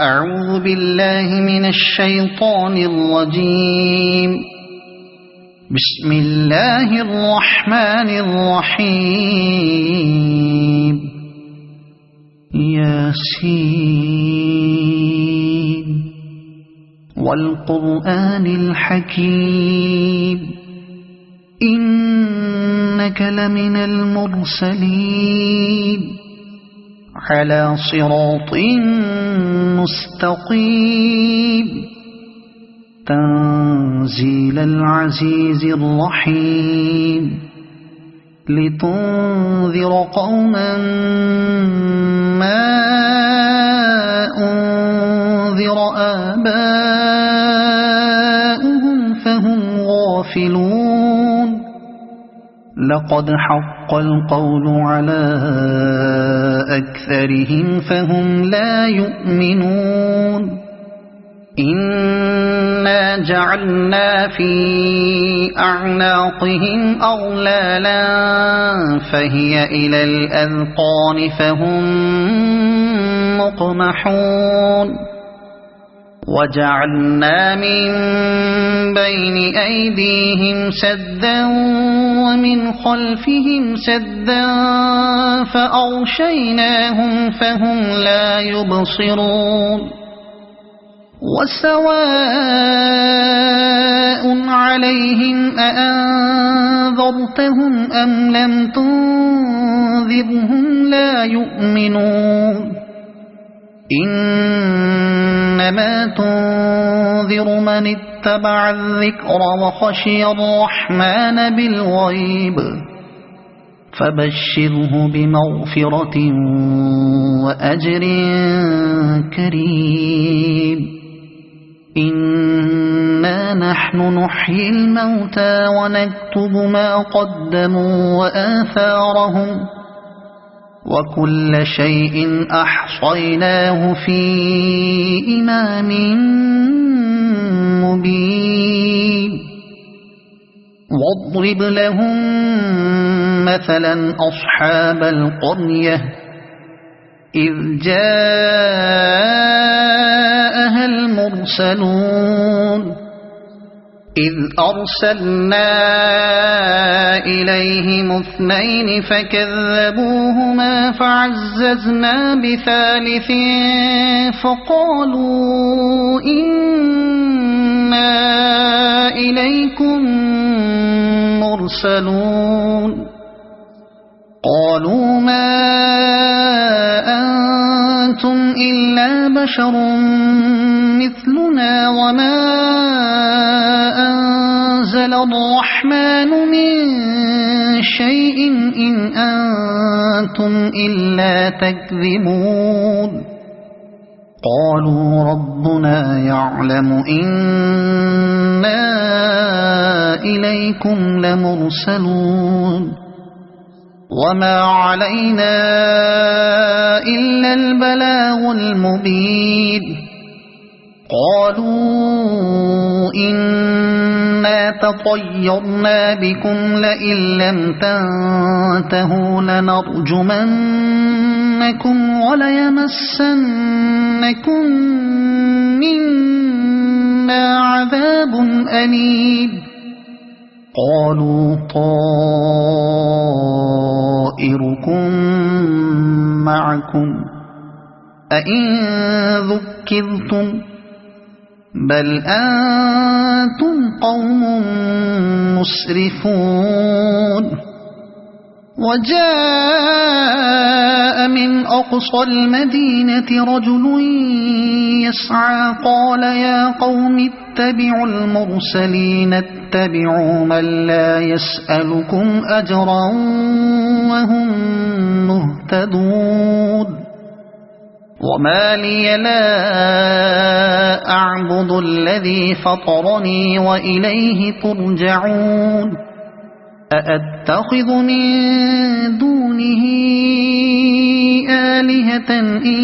أعوذ بالله من الشيطان الرجيم. بسم الله الرحمن الرحيم. ياسين والقرآن الحكيم إنك لمن المرسلين على صراط مستقيم تنزيل العزيز الرحيم لتنذر قوما ما أنذر آباؤهم فهم غافلون. لقد حق القول على أكثرهم فهم لا يؤمنون. إنا جعلنا في أعناقهم أغلالا فهي إلى الأذقان فهم مقمحون. وجعلنا من بين أيديهم سدا ومن خلفهم سدا فأغشيناهم فهم لا يبصرون. وسواء عليهم أأنذرتهم أم لم تنذرهم لا يؤمنون. إنما تنذر من اتبع الذكر وخشي الرحمن بالغيب فبشره بمغفرة وأجر كريم. إنا نحن نحيي الموتى ونكتب ما قدموا وآثارهم وكل شيء أحصيناه في إمام مبين. واضرب لهم مثلا أصحاب القرية إذ جاءها المرسلون إذ أرسلنا إليهم اثنين فكذبوهما فعززنا بثالث فقالوا إنا إليكم مرسلون. قالوا ما أنتم إلا بشر مثلنا وما أنزل الرحمن من شيء إن أنتم إلا تكذبون. قالوا ربنا يعلم إنا إليكم لمرسلون وما علينا إلا البلاغ المبين. قالوا إنا تطيرنا بكم لئن لم تنتهوا لنرجمنكم وليمسنكم منا عذاب أليم. قالوا طائركم معكم أئن ذكرتم بل أنتم قوم مسرفون. وجاء من أقصى المدينة رجل يسعى قال يا قوم اتبعوا المرسلين اتبعوا من لا يسألكم أجرا وهم مهتدون. وما لي لا أعبد الذي فطرني وإليه ترجعون. أأتخذ من دونه آلهة إن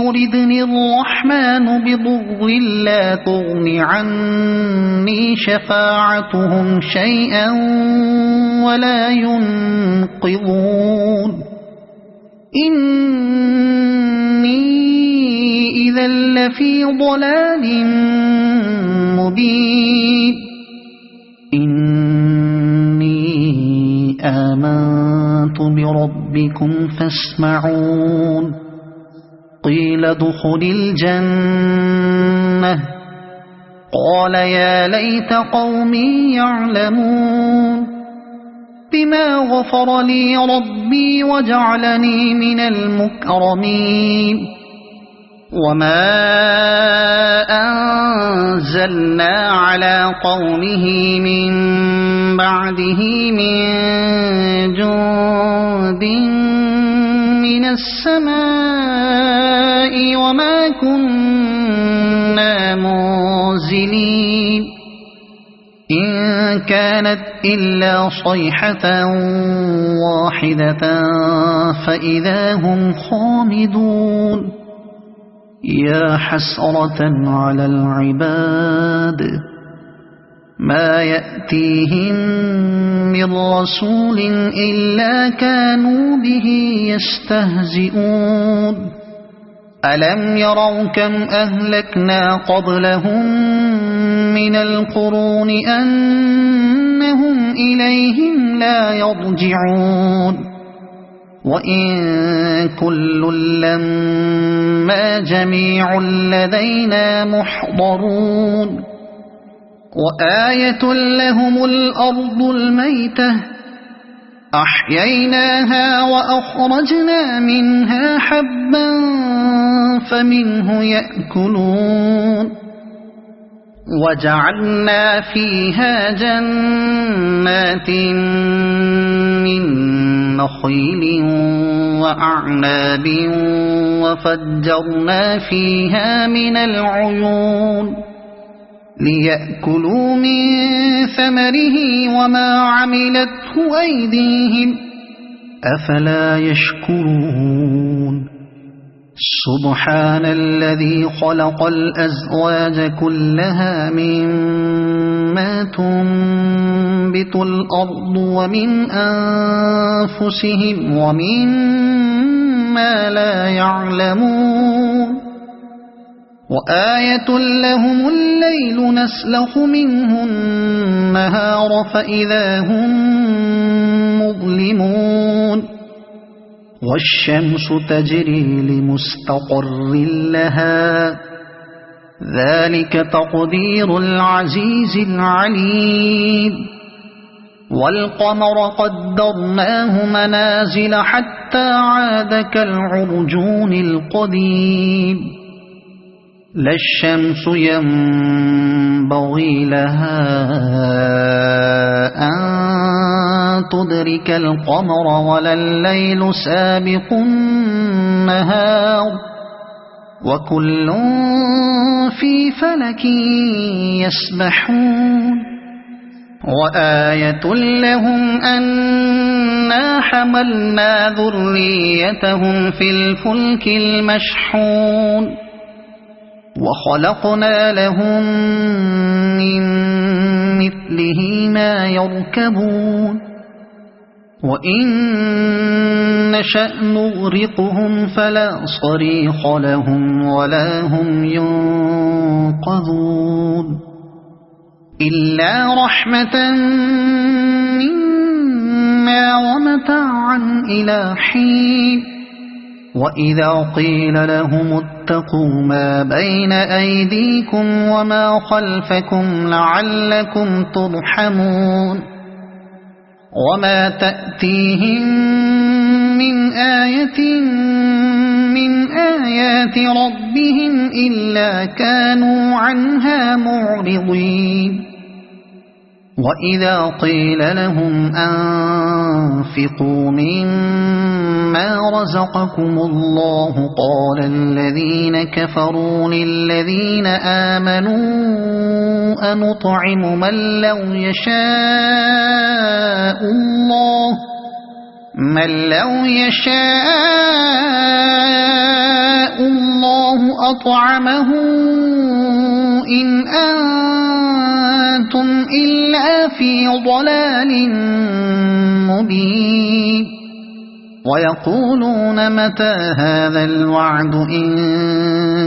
يردني الرحمن بضر لا تغن عني شفاعتهم شيئا ولا ينقذون. إني إذا لفي ضلال مبين إني آمنت بربكم فاسمعون قيل ادخل الجنة قال يا ليت قومي يعلمون بما غفر لي ربي وجعلني من المكرمين وما أنزلنا على قومه من بعده من جند من السماء وما كنا منزلين إن كانت إلا صيحة واحدة فإذا هم خامدون يا حسرة على العباد ما يأتيهم من رسول إلا كانوا به يستهزئون ألم يروا كم أهلكنا قبلهم من القرون أنهم إليهم لا يرجعون وإن كل لما جميع لدينا محضرون وآية لهم الأرض الميتة أحييناها وأخرجنا منها حبا فمنه يأكلون وجعلنا فيها جنات من نخيل وأعناب وفجرنا فيها من العيون ليأكلوا من ثمره وما عملته أيديهم أفلا يشكرون سبحان الذي خلق الأزواج كلها مما تنبت الأرض ومن أنفسهم ومما لا يعلمون وآية لهم الليل نسلخ منه النهار فإذا هم مظلمون والشمس تجري لمستقر لها ذلك تقدير العزيز العليم والقمر قدرناه منازل حتى عاد كالعرجون القديم لا الشمس ينبغي لها أن تدرك القمر ولا الليل سابق النهار وكل في فلك يسبحون وآية لهم أنا حملنا ذريتهم في الفلك المشحون وخلقنا لهم من مثله ما يركبون وإن نشأ نغرقهم فلا صريخ لهم ولا هم ينقذون إلا رحمة منا ومتاعا إلى حين وإذا قيل لهم اتقوا ما بين أيديكم وما خلفكم لعلكم ترحمون وما تأتيهم من آية من آيات ربهم إلا كانوا عنها معرضين وإذا قيل لهم أنفقوا مما رزقكم الله قال الذين كفروا للذين آمنوا أنطعم من لو يشاء الله أطعمه إن أنتم إلا في ضلال مبين ويقولون متى هذا الوعد إن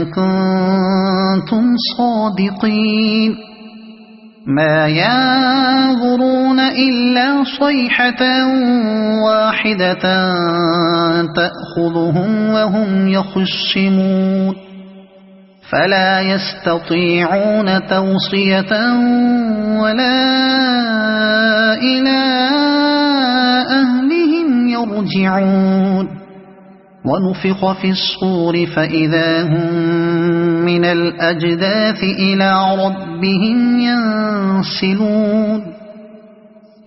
كنتم صادقين ما ينظرون إلا صيحة واحدة تأخذهم وهم يخصمون فلا يستطيعون توصية ولا إلى أهلهم يرجعون ونفخ في الصور فإذا هم من الأجداث إلى ربهم ينسلون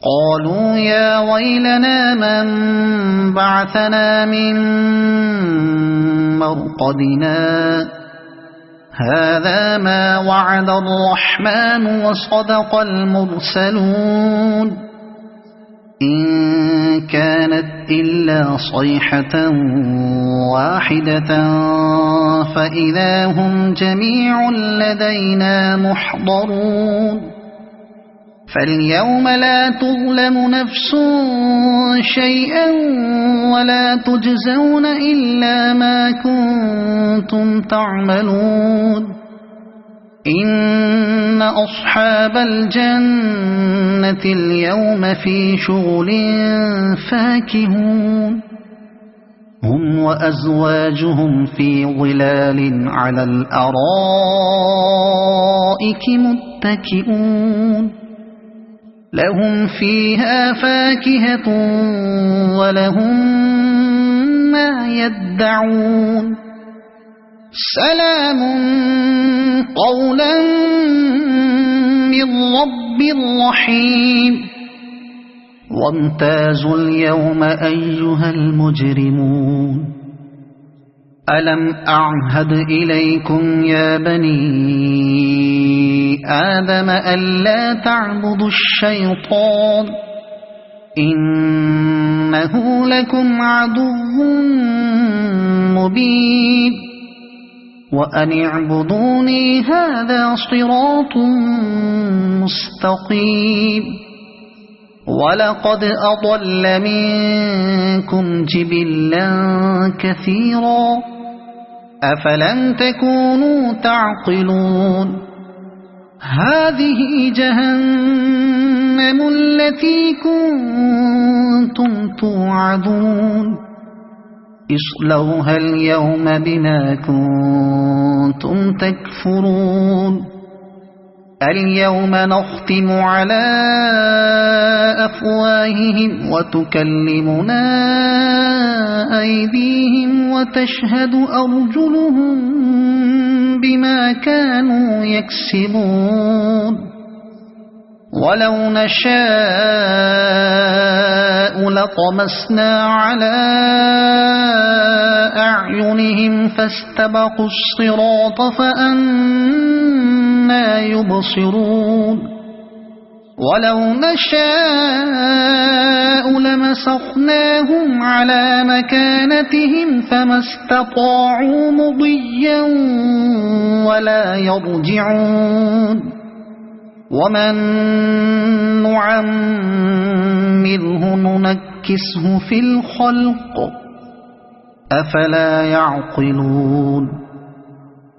قالوا يا ويلنا من بعثنا من مرقدنا هذا ما وعد الرحمن وصدق المرسلون إن كانت إلا صيحة واحدة فإذا هم جميع لدينا محضرون فاليوم لا تظلم نفس شيئا ولا تجزون إلا ما كنتم تعملون إن أصحاب الجنة اليوم في شغل فاكهون هم وأزواجهم في ظلال على الأرائك متكئون لهم فيها فاكهة ولهم ما يدعون سلام قولا من رب رحيم وامتازوا اليوم أيها المجرمون ألم أعهد إليكم يا بني آدم ألا تعبدوا الشيطان إنه لكم عدو مبين وأن اعبدوني هذا صراط مستقيم ولقد أضل منكم جبلا كثيرا أفلم تكونوا تعقلون هذه جهنم التي كنتم توعدون اصلوها اليوم بما كنتم تكفرون اليوم نختم على أفواههم وتكلمنا أيديهم وتشهد أرجلهم بما كانوا يكسبون ولو نشاء لطمسنا على أعينهم فاستبقوا الصراط فأنى يبصرون ولو نشاء لمسخناهم على مكانتهم فما استطاعوا مضيا ولا يرجعون ومن نعمره ننكسه في الخلق أفلا يعقلون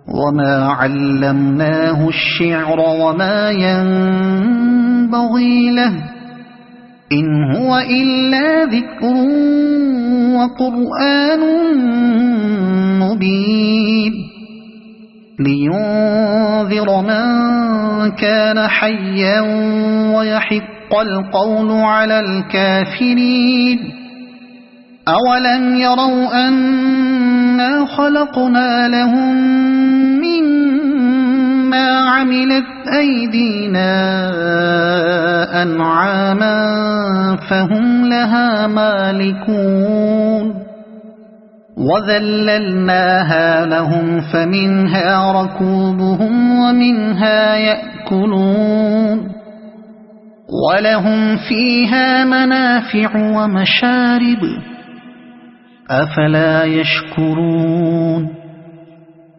وما علمناه الشعر وما ينبغي له إن هو إلا ذكر وقرآن مبين لينذر من كان حيا ويحق القول على الكافرين أولم يروا أنا خلقنا لهم مما عملت أيدينا أنعاما فهم لها مالكون وذللناها لهم فمنها ركوبهم ومنها يأكلون ولهم فيها منافع ومشارب أفلا يشكرون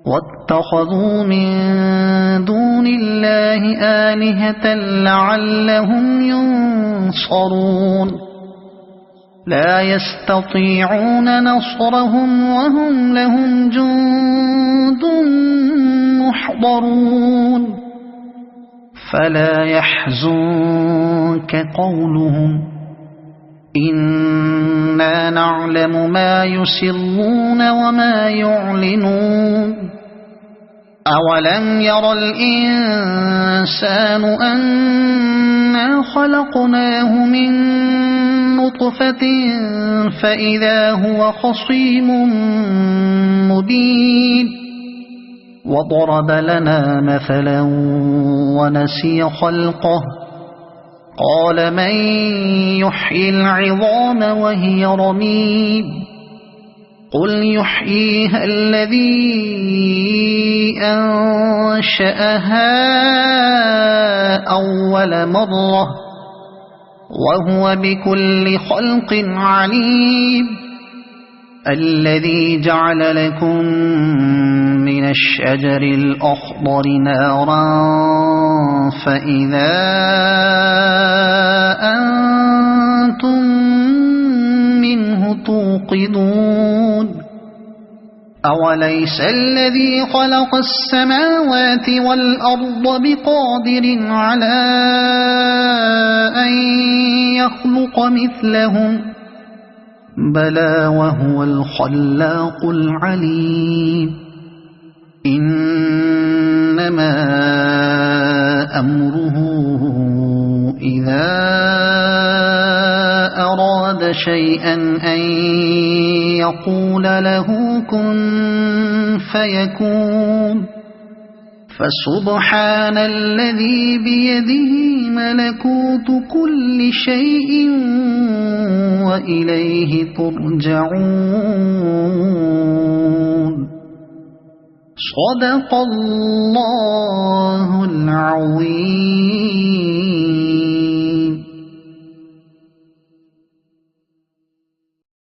واتخذوا من دون الله آلهة لعلهم ينصرون لا يستطيعون نصرهم وهم لهم جند محضرون فلا يحزنك قولهم إنا نعلم ما يسرون وما يعلنون أولم ير الإنسان أنا خلقناه من نطفة فإذا هو خصيم مبين وضرب لنا مثلا ونسي خلقه قال من يحيي العظام وهي رميم قل يحييها الذي أنشأها أول مرة وهو بكل خلق عليم الذي جعل لكم من الشجر الأخضر نارا فإذا أنتم منه توقدون أوليس الذي خلق السماوات والأرض بقادر على أن يخلق مثلهم بلى وهو الخلاق العليم إنما أمره إذا أراد شيئا أن يقول له كن فيكون فسبحان الذي بيده ملكوت كل شيء وإليه ترجعون صدق الله